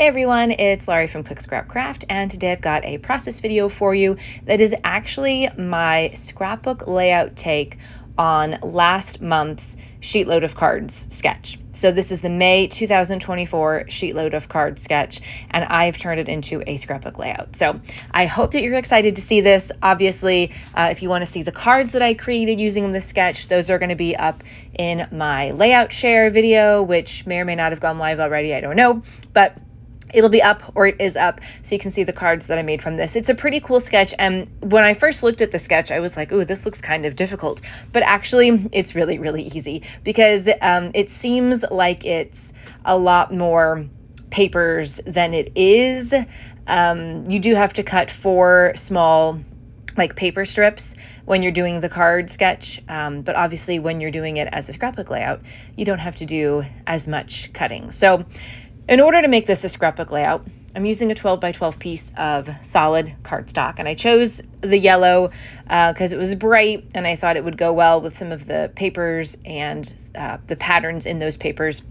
Hey everyone, it's Laurie from Quick Scrap Craft, and today I've got a process video for you that is actually my scrapbook layout take on last month's Sheetload of Cards sketch. So this is the May 2024 Sheetload of Cards sketch, and I've turned it into a scrapbook layout. So I hope that you're excited to see this. Obviously, if you want to see the cards that I created using this sketch, those are going to be up in my layout share video, which may or may not have gone live already, I don't know, but it'll be up, or it is up, so you can see the cards that I made from this. It's a pretty cool sketch, and when I first looked at the sketch, I was like, ooh, this looks kind of difficult. But actually, it's really, really easy because it seems like it's a lot more papers than it is. You do have to cut 4 small paper strips when you're doing the card sketch. But obviously when you're doing it as a scrapbook layout, you don't have to do as much cutting. So in order to make this a scrapbook layout, I'm using a 12 by 12 piece of solid cardstock, and I chose the yellow because it was bright and I thought it would go well with some of the papers and the patterns in those papers.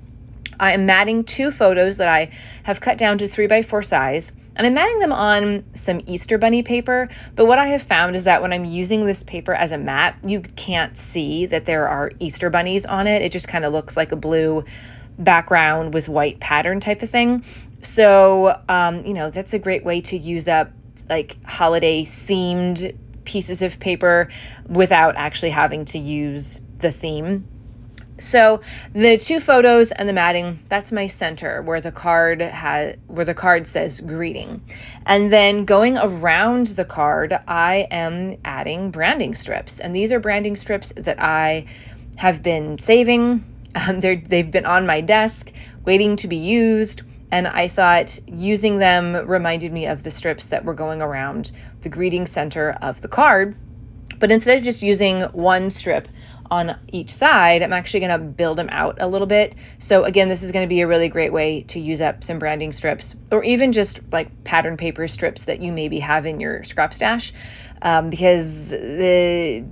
I am matting 2 photos that I have cut down to 3 by 4 size, and I'm matting them on some Easter Bunny paper. But what I have found is that when I'm using this paper as a mat, you can't see that there are Easter bunnies on it. It just kind of looks like a blue background with white pattern type of thing. So, that's a great way to use up holiday themed pieces of paper without actually having to use the theme. So the 2 photos and the matting, that's my center where the card says greeting. And then going around the card, I am adding branding strips. And these are branding strips that I have been saving. They've been on my desk waiting to be used, and I thought using them reminded me of the strips that were going around the greeting center of the card. But instead of just using 1 strip on each side, I'm actually going to build them out a little bit. So again, this is going to be a really great way to use up some branding strips, or even just pattern paper strips that you maybe have in your scrap stash, because this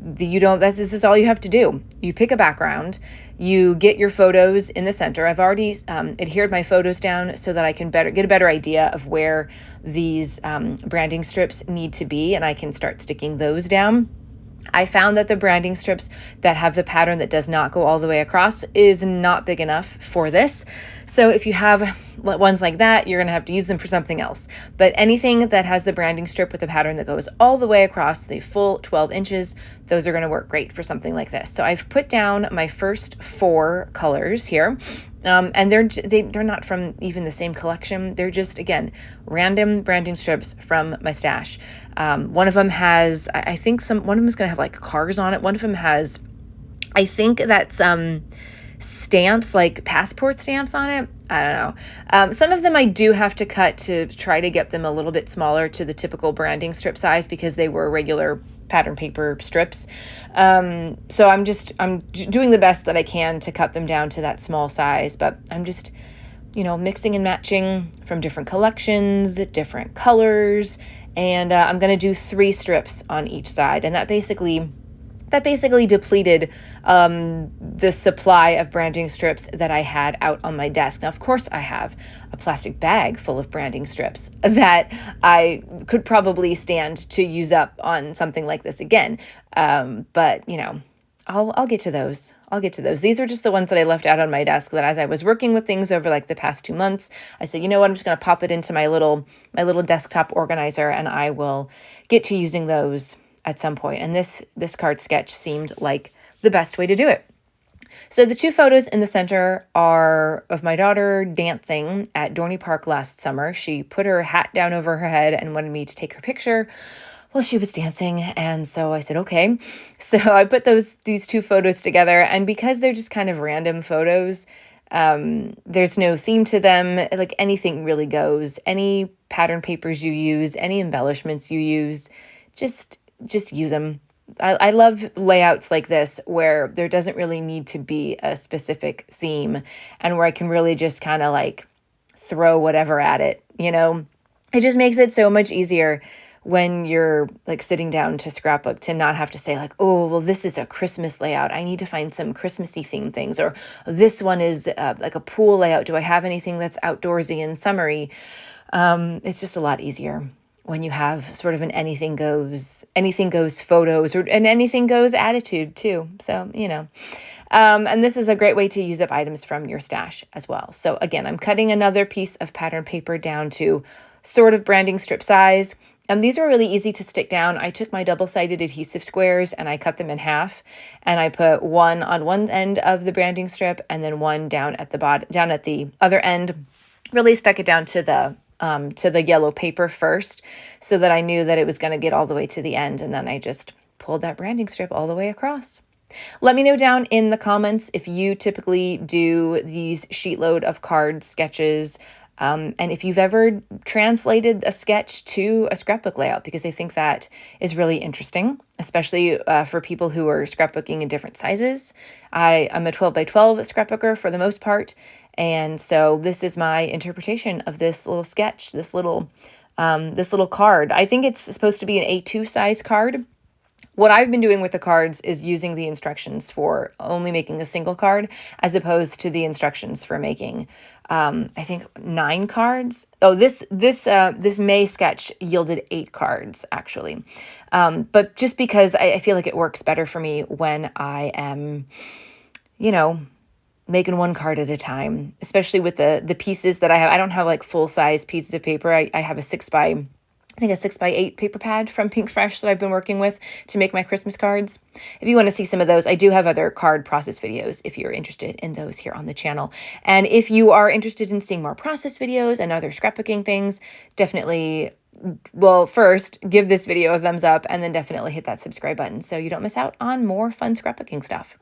is all you have to do. You pick a background, you get your photos in the center. I've already adhered my photos down so that I can get a better idea of where these branding strips need to be, and I can start sticking those down. I found that the branding strips that have the pattern that does not go all the way across is not big enough for this. So if you have ones like that, you're going to have to use them for something else. But anything that has the branding strip with the pattern that goes all the way across the full 12 inches, those are going to work great for something like this. So I've put down my first 4 colors here. And they're not from even the same collection. They're just, again, random branding strips from my stash. One of them has, I think one of them is going to have cars on it. One of them has, I think that's stamps, passport stamps on it. I don't know. Some of them I do have to cut to try to get them a little bit smaller to the typical branding strip size because they were regular pattern paper strips. So I'm doing the best that I can to cut them down to that small size, but I'm just, mixing and matching from different collections, different colors, and I'm going to do 3 strips on each side. And that basically depleted the supply of branding strips that I had out on my desk. Now, of course, I have a plastic bag full of branding strips that I could probably stand to use up on something like this again. But I'll get to those. These are just the ones that I left out on my desk that as I was working with things over the past 2 months, I said, you know what, I'm just going to pop it into my little desktop organizer, and I will get to using those at some point. And this card sketch seemed like the best way to do it. So the 2 photos in the center are of my daughter dancing at Dorney Park last summer. She put her hat down over her head and wanted me to take her picture while she was dancing. And so I said, okay. So I put these 2 photos together, and because they're just kind of random photos, there's no theme to them. Anything really goes. Any pattern papers you use, any embellishments you use, just use them. I love layouts like this where there doesn't really need to be a specific theme, and where I can really just kind of throw whatever at it. It just makes it so much easier when you're like sitting down to scrapbook, to not have to say like, oh, well, this is a Christmas layout. I need to find some Christmassy themed things, or this one is like a pool layout. Do I have anything that's outdoorsy and summery? It's just a lot easier when you have sort of an anything goes photos, or an anything goes attitude too. So, and this is a great way to use up items from your stash as well. So again, I'm cutting another piece of pattern paper down to sort of branding strip size. These are really easy to stick down. I took my double-sided adhesive squares and I cut them in half, and I put one on one end of the branding strip and then one down at the bottom, down at the other end. Really stuck it down to the yellow paper first, so that I knew that it was going to get all the way to the end, and then I just pulled that branding strip all the way across. Let me know down in the comments if you typically do these sheetload of cards sketches, and if you've ever translated a sketch to a scrapbook layout, because I think that is really interesting, especially for people who are scrapbooking in different sizes. I'm a 12 by 12 scrapbooker for the most part, and so this is my interpretation of this little sketch, this little card. I think it's supposed to be an A2 size card. What I've been doing with the cards is using the instructions for only making a single card, as opposed to the instructions for making, I think 9 cards. Oh, this May sketch yielded 8 cards actually. But just because I feel like it works better for me when I am, making one card at a time, especially with the pieces that I have. I don't have like full size pieces of paper. I have a 6x8 paper pad from Pink Fresh that I've been working with to make my Christmas cards. If you want to see some of those, I do have other card process videos if you're interested in those here on the channel. And if you are interested in seeing more process videos and other scrapbooking things, definitely, well, first give this video a thumbs up, and then definitely hit that subscribe button so you don't miss out on more fun scrapbooking stuff.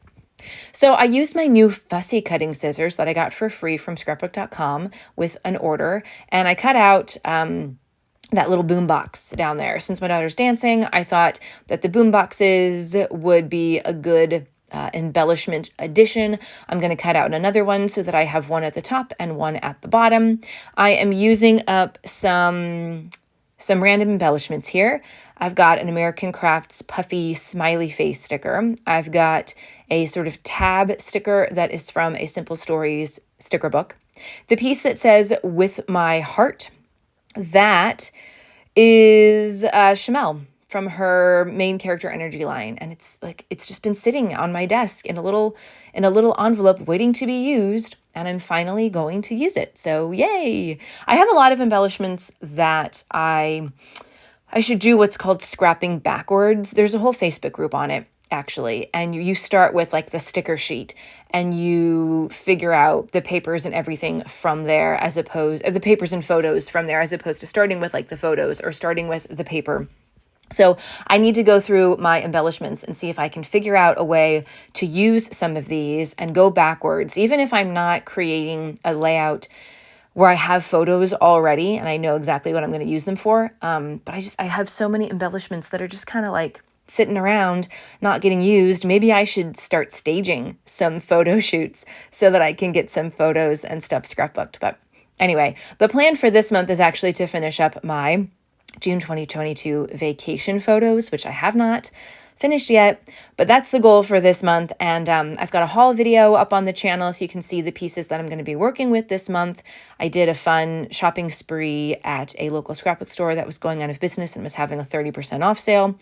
So I used my new fussy cutting scissors that I got for free from scrapbook.com with an order, and I cut out that little boom box down there. Since my daughter's dancing, I thought that the boom boxes would be a good embellishment addition. I'm going to cut out another one so that I have one at the top and one at the bottom. I am using up some random embellishments here. I've got an American Crafts puffy smiley face sticker. I've got a sort of tab sticker that is from a Simple Stories sticker book. The piece that says "with my heart," that is Shamel from her main character energy line, and it's just been sitting on my desk in a little envelope waiting to be used, and I'm finally going to use it. So yay! I have a lot of embellishments that I should do what's called scrapping backwards. There's a whole Facebook group on it, actually, and you start with like the sticker sheet and you figure out the papers and everything from there, as opposed the papers and photos from there, as opposed to starting with like the photos or starting with the paper. So I need to go through my embellishments and see if I can figure out a way to use some of these and go backwards, even if I'm not creating a layout where I have photos already and I know exactly what I'm going to use them for. But I have so many embellishments that are just kind of like sitting around, not getting used. Maybe I should start staging some photo shoots so that I can get some photos and stuff scrapbooked. But anyway, the plan for this month is actually to finish up my June 2022 vacation photos, which I have not finished yet, but that's the goal for this month. And I've got a haul video up on the channel so you can see the pieces that I'm going to be working with this month. I did a fun shopping spree at a local scrapbook store that was going out of business and was having a 30% off sale.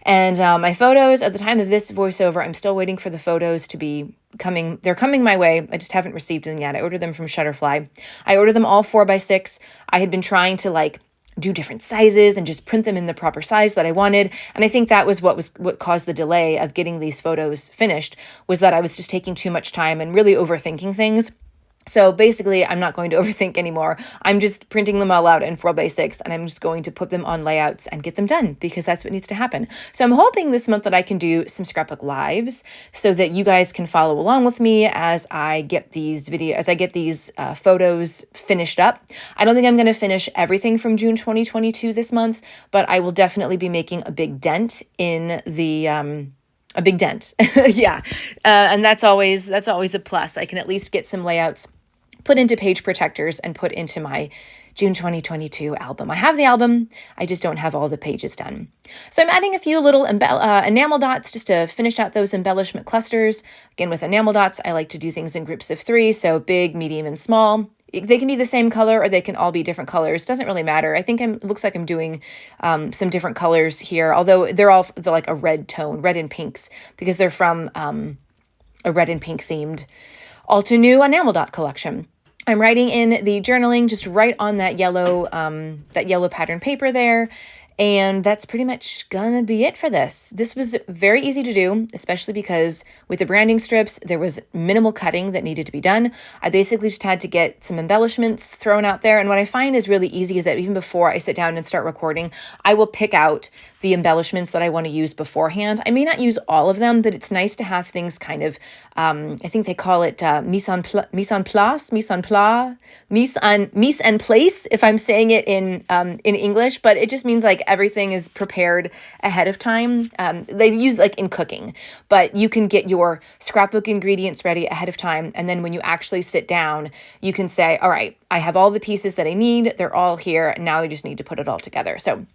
And my photos, at the time of this voiceover, I'm still waiting for the photos to be coming. They're coming my way. I just haven't received them yet. I ordered them from Shutterfly. I ordered them all 4x6. I had been trying to do different sizes and just print them in the proper size that I wanted. And I think that was what caused the delay of getting these photos finished, was that I was just taking too much time and really overthinking things. So basically, I'm not going to overthink anymore. I'm just printing them all out in 4x6, and I'm just going to put them on layouts and get them done, because that's what needs to happen. So I'm hoping this month that I can do some scrapbook lives so that you guys can follow along with me as I get these photos finished up. I don't think I'm going to finish everything from June 2022 this month, but I will definitely be making a big dent in the a big dent. Yeah. And that's always a plus. I can at least get some layouts put into page protectors and put into my June 2022 album. I have the album, I just don't have all the pages done. So I'm adding a few little enamel dots just to finish out those embellishment clusters. Again, with enamel dots, I like to do things in groups of 3, so big, medium, and small. They can be the same color or they can all be different colors. Doesn't really matter. I think it looks like I'm doing some different colors here, although they're like a red tone, red and pinks, because they're from a red and pink themed Alta New enamel dot collection. I'm writing in the journaling just right on that yellow pattern paper there. And that's pretty much gonna be it for this. This was very easy to do, especially because with the branding strips, there was minimal cutting that needed to be done. I basically just had to get some embellishments thrown out there. And what I find is really easy is that even before I sit down and start recording, I will pick out the embellishments that I want to use beforehand. I may not use all of them, but it's nice to have things kind of, I think they call it mise en place, if I'm saying it in English, but it just means like everything is prepared ahead of time. They use like in cooking, but you can get your scrapbook ingredients ready ahead of time. And then when you actually sit down, you can say, all right, I have all the pieces that I need. They're all here. Now I just need to put it all together. So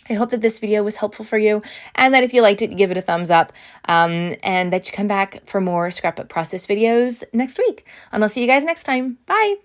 I hope that this video was helpful for you and that if you liked it, give it a thumbs up and that you come back for more scrapbook process videos next week. And I'll see you guys next time. Bye.